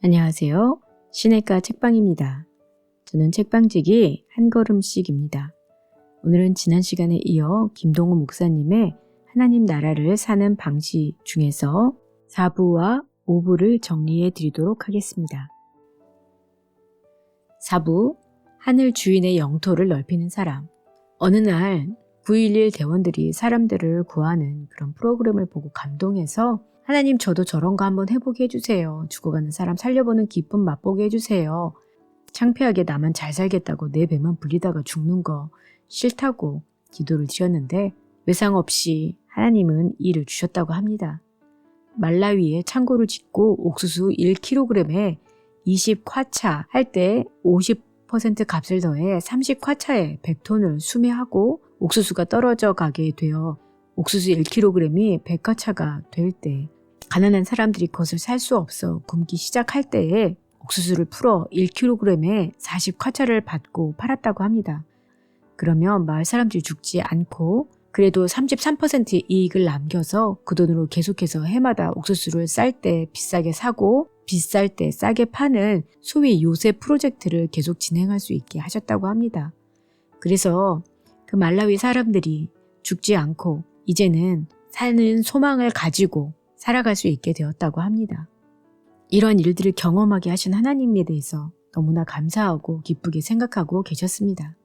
안녕하세요. 시내가 책방입니다. 저는 책방지기 한 걸음씩입니다. 오늘은 지난 시간에 이어 김동우 목사님의 하나님 나라를 사는 방식 중에서 4부와 5부를 정리해 드리도록 하겠습니다. 4부, 하늘 주인의 영토를 넓히는 사람. 어느 날 9.11 대원들이 사람들을 구하는 그런 프로그램을 보고 감동해서 하나님 저도 저런 거 한번 해보게 해주세요. 죽어가는 사람 살려보는 기쁨 맛보게 해주세요. 창피하게 나만 잘 살겠다고 내 배만 불리다가 죽는 거 싫다고 기도를 드렸는데 외상 없이 하나님은 이를 주셨다고 합니다. 말라위에 창고를 짓고 옥수수 1kg에 20콰차 할 때 50% 값을 더해 30콰차에 100톤을 수매하고 옥수수가 떨어져 가게 되어 옥수수 1kg이 100콰차가 될 때 가난한 사람들이 그것을 살 수 없어 굶기 시작할 때에 옥수수를 풀어 1kg에 40콰차를 받고 팔았다고 합니다. 그러면 마을 사람들이 죽지 않고 그래도 33% 이익을 남겨서 그 돈으로 계속해서 해마다 옥수수를 쌀 때 비싸게 사고 비쌀 때 싸게 파는 소위 요새 프로젝트를 계속 진행할 수 있게 하셨다고 합니다. 그래서 그 말라위 사람들이 죽지 않고 이제는 사는 소망을 가지고 살아갈 수 있게 되었다고 합니다. 이런 일들을 경험하게 하신 하나님에 대해서 너무나 감사하고 기쁘게 생각하고 계셨습니다.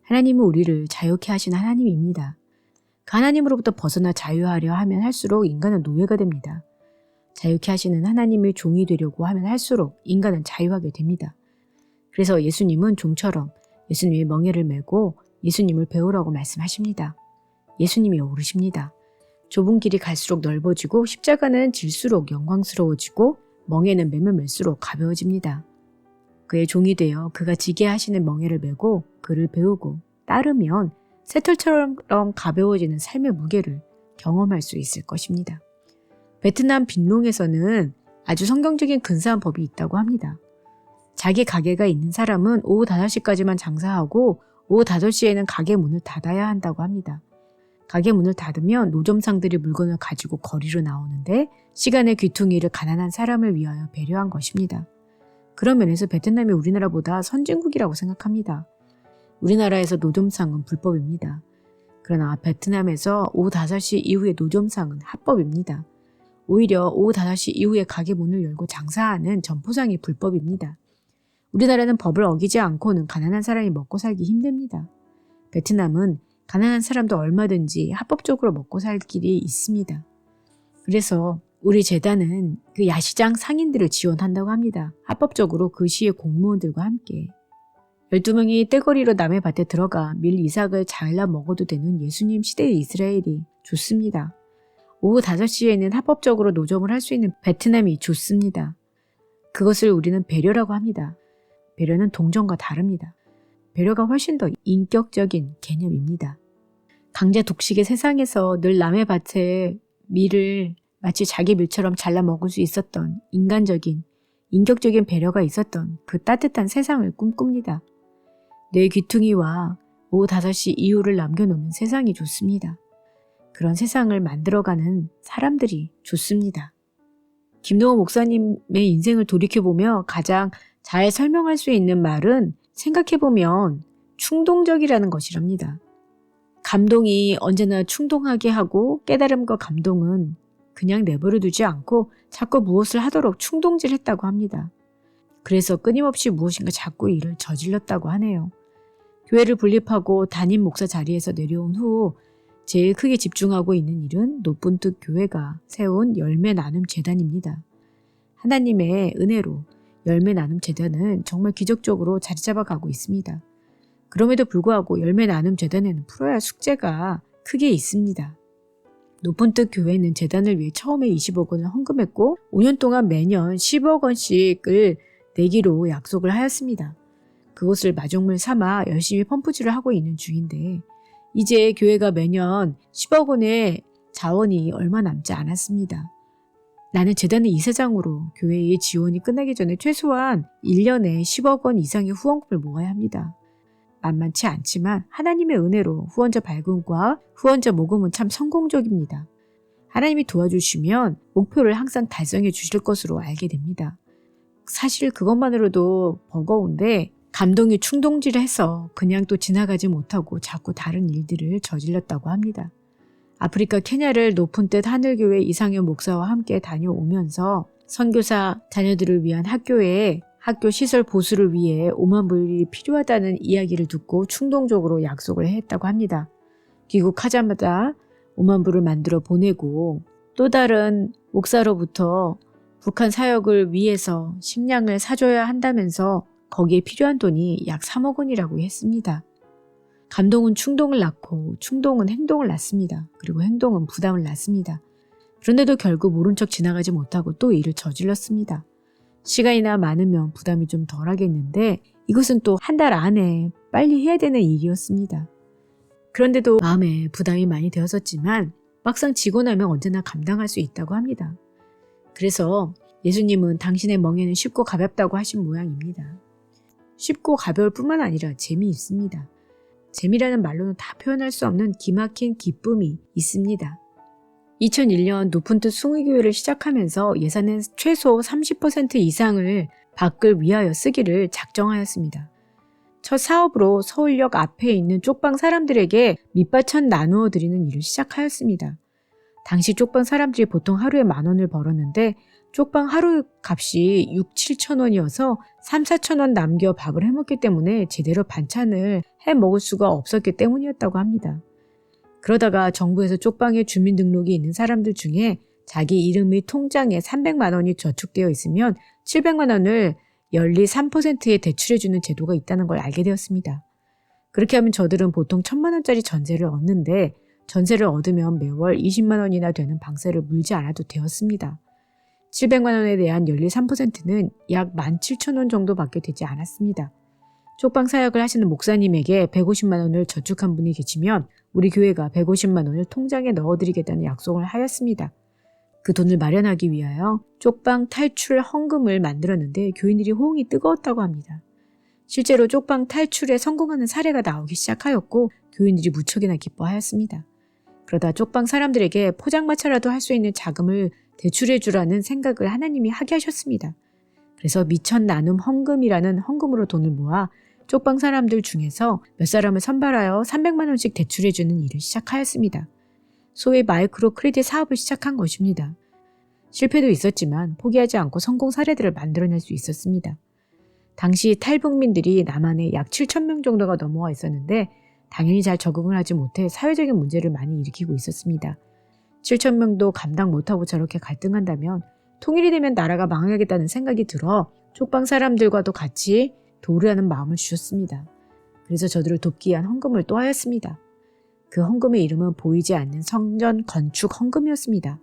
하나님은 우리를 자유케 하신 하나님입니다. 그 하나님으로부터 벗어나 자유하려 하면 할수록 인간은 노예가 됩니다. 자유케 하시는 하나님의 종이 되려고 하면 할수록 인간은 자유하게 됩니다. 그래서 예수님은 종처럼 예수님의 멍에를 메고 예수님을 배우라고 말씀하십니다. 예수님이 오르십니다. 좁은 길이 갈수록 넓어지고 십자가는 질수록 영광스러워지고 멍에는 매면 멜수록 가벼워집니다. 그의 종이 되어 그가 지게 하시는 멍에를 메고 그를 배우고 따르면 새털처럼 가벼워지는 삶의 무게를 경험할 수 있을 것입니다. 베트남 빈롱에서는 아주 성경적인 근사한 법이 있다고 합니다. 자기 가게가 있는 사람은 오후 5시까지만 장사하고 오후 5시에는 가게 문을 닫아야 한다고 합니다. 가게 문을 닫으면 노점상들이 물건을 가지고 거리로 나오는데 시간의 귀퉁이를 가난한 사람을 위하여 배려한 것입니다. 그런 면에서 베트남이 우리나라보다 선진국이라고 생각합니다. 우리나라에서 노점상은 불법입니다. 그러나 베트남에서 오후 5시 이후의 노점상은 합법입니다. 오히려 오후 5시 이후에 가게 문을 열고 장사하는 점포상이 불법입니다. 우리나라는 법을 어기지 않고는 가난한 사람이 먹고 살기 힘듭니다. 베트남은 가난한 사람도 얼마든지 합법적으로 먹고 살 길이 있습니다. 그래서 우리 재단은 그 야시장 상인들을 지원한다고 합니다. 합법적으로 그 시의 공무원들과 함께 12명이 떼거리로 남의 밭에 들어가 밀 이삭을 잘라 먹어도 되는 예수님 시대의 이스라엘이 좋습니다. 오후 5시에는 합법적으로 노점을 할 수 있는 베트남이 좋습니다. 그것을 우리는 배려라고 합니다. 배려는 동정과 다릅니다. 배려가 훨씬 더 인격적인 개념입니다. 강제 독식의 세상에서 늘 남의 밭에 밀을 마치 자기 밀처럼 잘라 먹을 수 있었던 인간적인, 인격적인 배려가 있었던 그 따뜻한 세상을 꿈꿉니다. 내 귀퉁이와 오후 5시 이후를 남겨놓는 세상이 좋습니다. 그런 세상을 만들어가는 사람들이 좋습니다. 김동호 목사님의 인생을 돌이켜보며 가장 잘 설명할 수 있는 말은 생각해보면 충동적이라는 것이랍니다. 감동이 언제나 충동하게 하고 깨달음과 감동은 그냥 내버려 두지 않고 자꾸 무엇을 하도록 충동질했다고 합니다. 그래서 끊임없이 무엇인가 자꾸 일을 저질렀다고 하네요. 교회를 분립하고 담임 목사 자리에서 내려온 후 제일 크게 집중하고 있는 일은 높은 뜻 교회가 세운 열매 나눔 재단입니다. 하나님의 은혜로 열매 나눔 재단은 정말 기적적으로 자리 잡아가고 있습니다. 그럼에도 불구하고 열매 나눔 재단에는 풀어야 할 숙제가 크게 있습니다. 높은 뜻 교회는 재단을 위해 처음에 20억 원을 헌금했고 5년 동안 매년 10억 원씩을 내기로 약속을 하였습니다. 그것을 마중물 삼아 열심히 펌프질을 하고 있는 중인데 이제 교회가 매년 10억 원의 자원이 얼마 남지 않았습니다. 나는 재단의 이사장으로 교회의 지원이 끝나기 전에 최소한 1년에 10억 원 이상의 후원금을 모아야 합니다. 만만치 않지만 하나님의 은혜로 후원자 발굴과 후원자 모금은 참 성공적입니다. 하나님이 도와주시면 목표를 항상 달성해 주실 것으로 알게 됩니다. 사실 그것만으로도 버거운데 감동이 충동질해서 그냥 또 지나가지 못하고 자꾸 다른 일들을 저질렀다고 합니다. 아프리카 케냐를 높은 뜻 하늘교회 이상현 목사와 함께 다녀오면서 선교사 자녀들을 위한 학교에 학교 시설 보수를 위해 5만 불이 필요하다는 이야기를 듣고 충동적으로 약속을 했다고 합니다. 귀국하자마자 5만 불을 만들어 보내고 또 다른 목사로부터 북한 사역을 위해서 식량을 사줘야 한다면서 거기에 필요한 돈이 약 3억 원이라고 했습니다. 감동은 충동을 낳고 충동은 행동을 낳습니다. 그리고 행동은 부담을 낳습니다. 그런데도 결국 모른 척 지나가지 못하고 또 일을 저질렀습니다. 시간이나 많으면 부담이 좀 덜하겠는데 이것은 또 한 달 안에 빨리 해야 되는 일이었습니다. 그런데도 마음에 부담이 많이 되었었지만 막상 지고 나면 언제나 감당할 수 있다고 합니다. 그래서 예수님은 당신의 멍에는 쉽고 가볍다고 하신 모양입니다. 쉽고 가벼울 뿐만 아니라 재미있습니다. 재미라는 말로는 다 표현할 수 없는 기막힌 기쁨이 있습니다. 2001년 높은 뜻 숭의교회를 시작하면서 예산의 최소 30% 이상을 밖을 위하여 쓰기를 작정하였습니다. 첫 사업으로 서울역 앞에 있는 쪽방 사람들에게 밑바천 나누어 드리는 일을 시작하였습니다. 당시 쪽방 사람들이 보통 하루에 10,000원을 벌었는데 쪽방 하루 값이 6-7천 원이어서 3-4천 원 남겨 밥을 해먹기 때문에 제대로 반찬을 해먹을 수가 없었기 때문이었다고 합니다. 그러다가 정부에서 쪽방에 주민등록이 있는 사람들 중에 자기 이름 및 통장에 300만 원이 저축되어 있으면 700만 원을 연리 3%에 대출해주는 제도가 있다는 걸 알게 되었습니다. 그렇게 하면 저들은 보통 1,000만 원짜리 전세를 얻는데 전세를 얻으면 매월 20만 원이나 되는 방세를 물지 않아도 되었습니다. 700만 원에 대한 연리 3%는 약 17,000원 정도밖에 되지 않았습니다. 쪽방 사역을 하시는 목사님에게 150만 원을 저축한 분이 계시면 우리 교회가 150만 원을 통장에 넣어드리겠다는 약속을 하였습니다. 그 돈을 마련하기 위하여 쪽방 탈출 헌금을 만들었는데 교인들이 호응이 뜨거웠다고 합니다. 실제로 쪽방 탈출에 성공하는 사례가 나오기 시작하였고 교인들이 무척이나 기뻐하였습니다. 그러다 쪽방 사람들에게 포장마차라도 할 수 있는 자금을 대출해 주라는 생각을 하나님이 하게 하셨습니다. 그래서 미천 나눔 헌금이라는 헌금으로 돈을 모아 쪽방 사람들 중에서 몇 사람을 선발하여 300만 원씩 대출해 주는 일을 시작하였습니다. 소위 마이크로 크레딧 사업을 시작한 것입니다. 실패도 있었지만 포기하지 않고 성공 사례들을 만들어낼 수 있었습니다. 당시 탈북민들이 남한에 약 7,000명 정도가 넘어와 있었는데 당연히 잘 적응을 하지 못해 사회적인 문제를 많이 일으키고 있었습니다. 7,000명도 감당 못하고 저렇게 갈등한다면 통일이 되면 나라가 망하겠다는 생각이 들어 쪽방 사람들과도 같이 도우려는 마음을 주셨습니다. 그래서 저들을 돕기 위한 헌금을 또 하였습니다. 그 헌금의 이름은 보이지 않는 성전 건축 헌금이었습니다.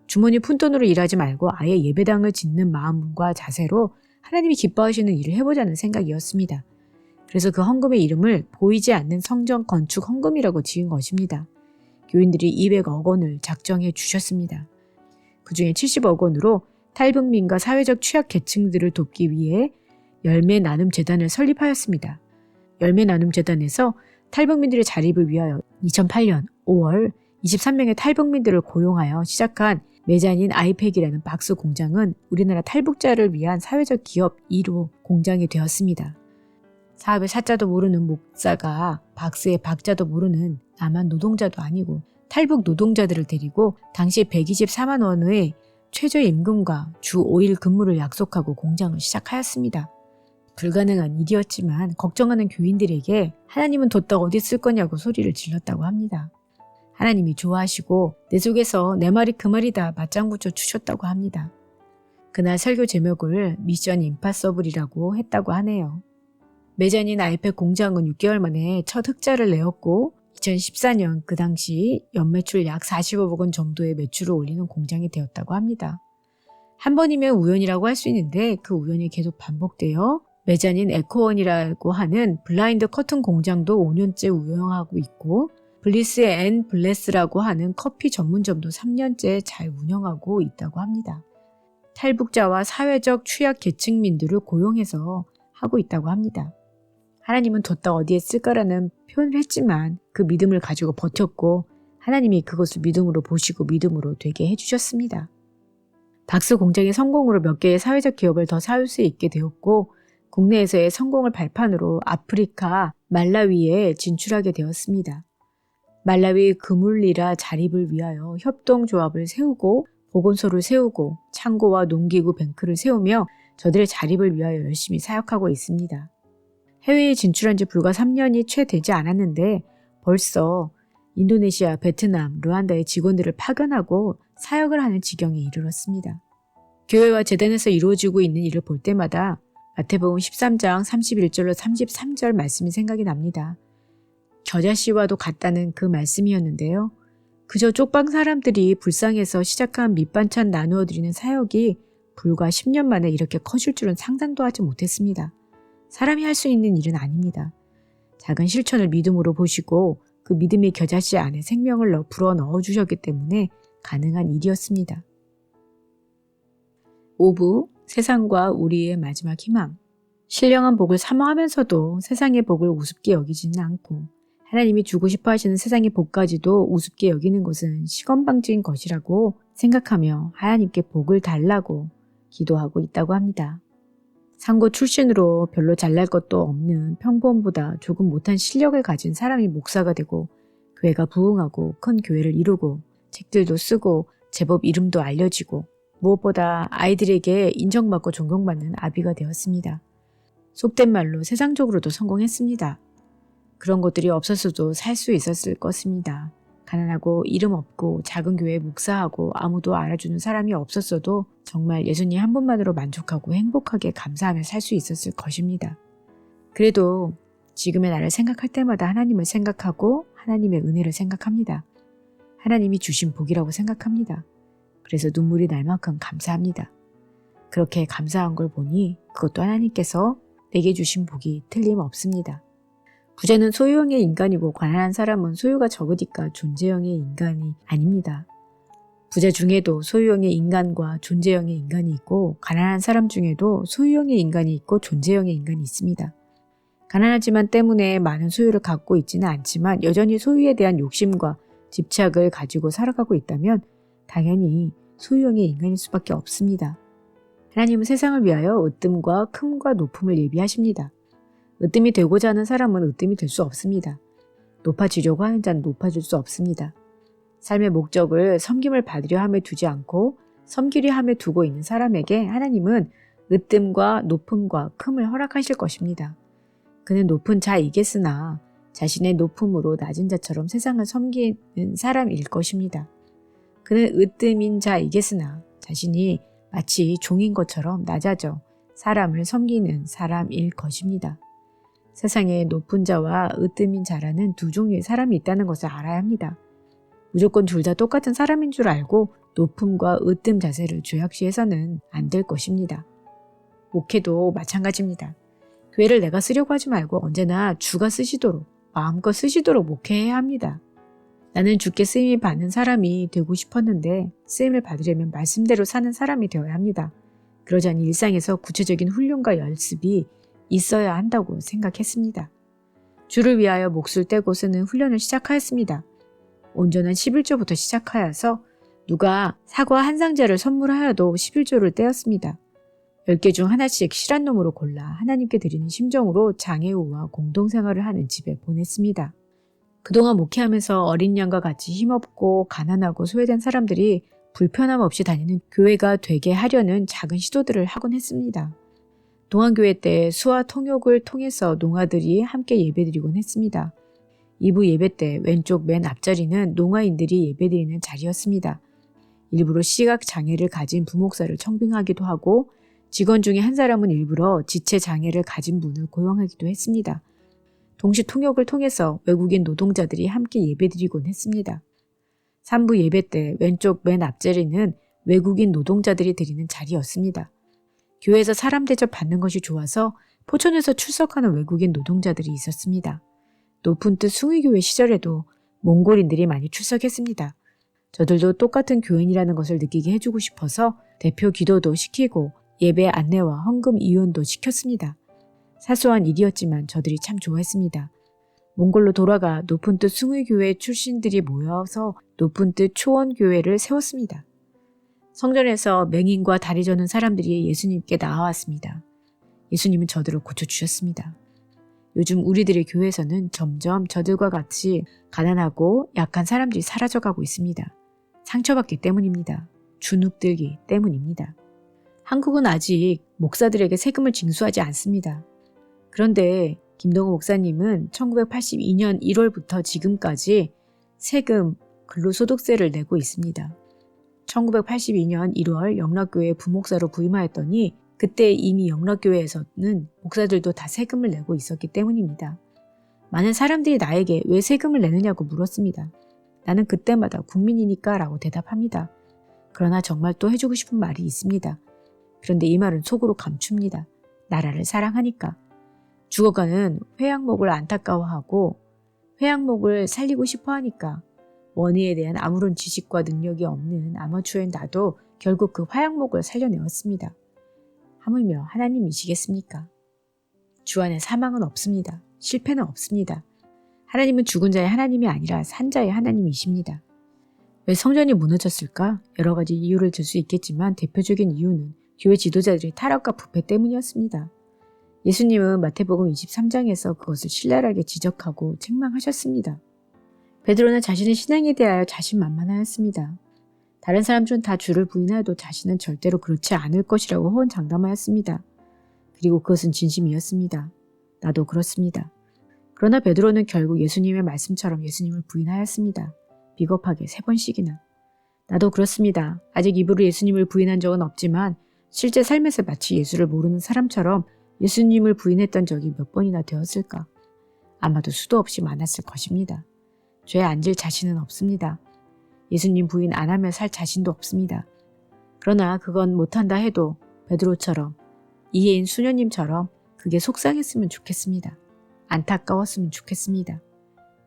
주머니 푼돈으로 일하지 말고 아예 예배당을 짓는 마음과 자세로 하나님이 기뻐하시는 일을 해보자는 생각이었습니다. 그래서 그 헌금의 이름을 보이지 않는 성전 건축 헌금이라고 지은 것입니다. 교인들이 200억 원을 작정해 주셨습니다. 그 중에 70억 원으로 탈북민과 사회적 취약 계층들을 돕기 위해 열매 나눔 재단을 설립하였습니다. 열매 나눔 재단에서 탈북민들의 자립을 위하여 2008년 5월 23명의 탈북민들을 고용하여 시작한 메자닌 아이팩이라는 박스 공장은 우리나라 탈북자를 위한 사회적 기업 1호 공장이 되었습니다. 사업의 사자도 모르는 목사가 박스의 박자도 모르는 남한 노동자도 아니고 탈북 노동자들을 데리고 당시 124만 원의 최저임금과 주 5일 근무를 약속하고 공장을 시작하였습니다. 불가능한 일이었지만 걱정하는 교인들에게 하나님은 뒀다 어디 쓸 거냐고 소리를 질렀다고 합니다. 하나님이 좋아하시고 내 속에서 내 말이 그 말이다 맞장구 쳐 주셨다고 합니다. 그날 설교 제목을 미션 임파서블이라고 했다고 하네요. 메자닌 아이팩 공장은 6개월 만에 첫 흑자를 내었고 2014년 그 당시 연매출 약 45억 원 정도의 매출을 올리는 공장이 되었다고 합니다. 한 번이면 우연이라고 할 수 있는데 그 우연이 계속 반복되어 메자닌 에코원이라고 하는 블라인드 커튼 공장도 5년째 운영하고 있고 블리스 앤 블레스라고 하는 커피 전문점도 3년째 잘 운영하고 있다고 합니다. 탈북자와 사회적 취약 계층민들을 고용해서 하고 있다고 합니다. 하나님은 뒀다 어디에 쓸까라는 표현을 했지만 그 믿음을 가지고 버텼고 하나님이 그것을 믿음으로 보시고 믿음으로 되게 해주셨습니다. 박스 공장의 성공으로 몇 개의 사회적 기업을 더 세울 수 있게 되었고 국내에서의 성공을 발판으로 아프리카 말라위에 진출하게 되었습니다. 말라위 그물리라 자립을 위하여 협동조합을 세우고 보건소를 세우고 창고와 농기구 뱅크를 세우며 저들의 자립을 위하여 열심히 사역하고 있습니다. 해외에 진출한 지 불과 3년이 채 되지 않았는데 벌써 인도네시아, 베트남, 르완다의 직원들을 파견하고 사역을 하는 지경에 이르렀습니다. 교회와 재단에서 이루어지고 있는 일을 볼 때마다 마태복음 13장 31절로 33절 말씀이 생각이 납니다. 겨자씨와도 같다는 그 말씀이었는데요. 그저 쪽방 사람들이 불쌍해서 시작한 밑반찬 나누어 드리는 사역이 불과 10년 만에 이렇게 커질 줄은 상상도 하지 못했습니다. 사람이 할 수 있는 일은 아닙니다. 작은 실천을 믿음으로 보시고 그 믿음의 겨자씨 안에 생명을 불어 넣어주셨기 때문에 가능한 일이었습니다. 5부 세상과 우리의 마지막 희망. 신령한 복을 사모하면서도 세상의 복을 우습게 여기지는 않고 하나님이 주고 싶어 하시는 세상의 복까지도 우습게 여기는 것은 시건방진 것이라고 생각하며 하나님께 복을 달라고 기도하고 있다고 합니다. 상고 출신으로 별로 잘날 것도 없는 평범보다 조금 못한 실력을 가진 사람이 목사가 되고 교회가 부흥하고 큰 교회를 이루고 책들도 쓰고 제법 이름도 알려지고 무엇보다 아이들에게 인정받고 존경받는 아비가 되었습니다. 속된 말로 세상적으로도 성공했습니다. 그런 것들이 없었어도 살 수 있었을 것입니다. 가난하고 이름 없고 작은 교회에 목사하고 아무도 알아주는 사람이 없었어도 정말 예수님 한 분만으로 만족하고 행복하게 감사하며 살 수 있었을 것입니다. 그래도 지금의 나를 생각할 때마다 하나님을 생각하고 하나님의 은혜를 생각합니다. 하나님이 주신 복이라고 생각합니다. 그래서 눈물이 날 만큼 감사합니다. 그렇게 감사한 걸 보니 그것도 하나님께서 내게 주신 복이 틀림없습니다. 부자는 소유형의 인간이고 가난한 사람은 소유가 적으니까 존재형의 인간이 아닙니다. 부자 중에도 소유형의 인간과 존재형의 인간이 있고 가난한 사람 중에도 소유형의 인간이 있고 존재형의 인간이 있습니다. 가난하지만 때문에 많은 소유를 갖고 있지는 않지만 여전히 소유에 대한 욕심과 집착을 가지고 살아가고 있다면 당연히 소유형의 인간일 수밖에 없습니다. 하나님은 세상을 위하여 으뜸과 큼과 높음을 예비하십니다. 으뜸이 되고자 하는 사람은 으뜸이 될 수 없습니다. 높아지려고 하는 자는 높아질 수 없습니다. 삶의 목적을 섬김을 받으려 함에 두지 않고 섬기려 함에 두고 있는 사람에게 하나님은 으뜸과 높음과 큼을 허락하실 것입니다. 그는 높은 자이겠으나 자신의 높음으로 낮은 자처럼 세상을 섬기는 사람일 것입니다. 그는 으뜸인 자이겠으나 자신이 마치 종인 것처럼 낮아져 사람을 섬기는 사람일 것입니다. 세상에 높은 자와 으뜸인 자라는 두 종류의 사람이 있다는 것을 알아야 합니다. 무조건 둘 다 똑같은 사람인 줄 알고 높음과 으뜸 자세를 죄악시해서는 안 될 것입니다. 목회도 마찬가지입니다. 교회를 내가 쓰려고 하지 말고 언제나 주가 쓰시도록 마음껏 쓰시도록 목회해야 합니다. 나는 주께 쓰임을 받는 사람이 되고 싶었는데 쓰임을 받으려면 말씀대로 사는 사람이 되어야 합니다. 그러자니 일상에서 구체적인 훈련과 연습이 있어야 한다고 생각했습니다. 주를 위하여 몫을 떼고 쓰는 훈련을 시작하였습니다. 온전한 11조부터 시작하여서 누가 사과 한 상자를 선물하여도 11조를 떼었습니다. 10개 중 하나씩 실한 놈으로 골라 하나님께 드리는 심정으로 장애우와 공동생활을 하는 집에 보냈습니다. 그동안 목회하면서 어린 양과 같이 힘없고 가난하고 소외된 사람들이 불편함 없이 다니는 교회가 되게 하려는 작은 시도들을 하곤 했습니다. 동안교회 때 수화 통역을 통해서 농아들이 함께 예배드리곤 했습니다. 2부 예배 때 왼쪽 맨 앞자리는 농아인들이 예배드리는 자리였습니다. 일부러 시각장애를 가진 부목사를 청빙하기도 하고 직원 중에 한 사람은 일부러 지체장애를 가진 분을 고용하기도 했습니다. 동시 통역을 통해서 외국인 노동자들이 함께 예배드리곤 했습니다. 3부 예배 때 왼쪽 맨 앞자리는 외국인 노동자들이 드리는 자리였습니다. 교회에서 사람 대접 받는 것이 좋아서 포천에서 출석하는 외국인 노동자들이 있었습니다. 높은 뜻 숭의교회 시절에도 몽골인들이 많이 출석했습니다. 저들도 똑같은 교인이라는 것을 느끼게 해주고 싶어서 대표 기도도 시키고 예배 안내와 헌금 이혼도 시켰습니다. 사소한 일이었지만 저들이 참 좋아했습니다. 몽골로 돌아가 높은 뜻 숭의교회 출신들이 모여서 높은 뜻 초원교회를 세웠습니다. 성전에서 맹인과 다리 저는 사람들이 예수님께 나아왔습니다. 예수님은 저들을 고쳐주셨습니다. 요즘 우리들의 교회에서는 점점 저들과 같이 가난하고 약한 사람들이 사라져가고 있습니다. 상처받기 때문입니다. 주눅들기 때문입니다. 한국은 아직 목사들에게 세금을 징수하지 않습니다. 그런데 김동호 목사님은 1982년 1월부터 지금까지 세금, 근로소득세를 내고 있습니다. 1982년 1월 영락교회 부목사로 부임하였더니 그때 이미 영락교회에서는 목사들도 다 세금을 내고 있었기 때문입니다. 많은 사람들이 나에게 왜 세금을 내느냐고 물었습니다. 나는 그때마다 국민이니까 라고 대답합니다. 그러나 정말 또 해주고 싶은 말이 있습니다. 그런데 이 말은 속으로 감춥니다. 나라를 사랑하니까. 죽어가는 회양목을 안타까워하고 회양목을 살리고 싶어 하니까 원희에 대한 아무런 지식과 능력이 없는 아마추어인 나도 결국 그 화양목을 살려내었습니다. 하물며 하나님이시겠습니까? 주 안에 사망은 없습니다. 실패는 없습니다. 하나님은 죽은 자의 하나님이 아니라 산 자의 하나님이십니다. 왜 성전이 무너졌을까? 여러 가지 이유를 들 수 있겠지만 대표적인 이유는 교회 지도자들의 타락과 부패 때문이었습니다. 예수님은 마태복음 23장에서 그것을 신랄하게 지적하고 책망하셨습니다. 베드로는 자신의 신앙에 대하여 자신만만하였습니다. 다른 사람들은 다 주를 부인하여도 자신은 절대로 그렇지 않을 것이라고 호언장담하였습니다. 그리고 그것은 진심이었습니다. 나도 그렇습니다. 그러나 베드로는 결국 예수님의 말씀처럼 예수님을 부인하였습니다. 비겁하게 3번씩이나. 나도 그렇습니다. 아직 입으로 예수님을 부인한 적은 없지만 실제 삶에서 마치 예수를 모르는 사람처럼 예수님을 부인했던 적이 몇 번이나 되었을까? 아마도 수도 없이 많았을 것입니다. 죄에 앉을 자신은 없습니다. 예수님 부인 안 하며 살 자신도 없습니다. 그러나 그건 못한다 해도 베드로처럼 이해인 수녀님처럼 그게 속상했으면 좋겠습니다. 안타까웠으면 좋겠습니다.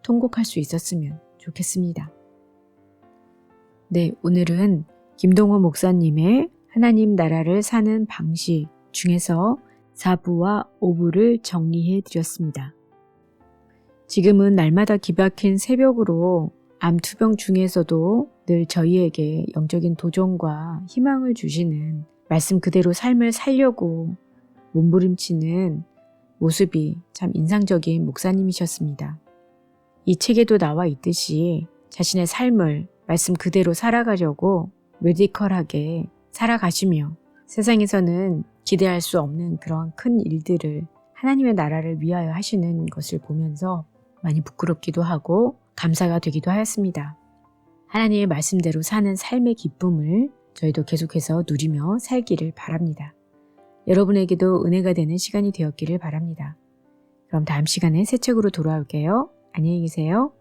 통곡할 수 있었으면 좋겠습니다. 네, 오늘은 김동호 목사님의 하나님 나라를 사는 방식 중에서 4부와 5부를 정리해 드렸습니다. 지금은 날마다 기박힌 새벽으로 암투병 중에서도 늘 저희에게 영적인 도전과 희망을 주시는 말씀 그대로 삶을 살려고 몸부림치는 모습이 참 인상적인 목사님이셨습니다. 이 책에도 나와 있듯이 자신의 삶을 말씀 그대로 살아가려고 메디컬하게 살아가시며 세상에서는 기대할 수 없는 그런 큰 일들을 하나님의 나라를 위하여 하시는 것을 보면서 많이 부끄럽기도 하고 감사가 되기도 하였습니다. 하나님의 말씀대로 사는 삶의 기쁨을 저희도 계속해서 누리며 살기를 바랍니다. 여러분에게도 은혜가 되는 시간이 되었기를 바랍니다. 그럼 다음 시간에 새 책으로 돌아올게요. 안녕히 계세요.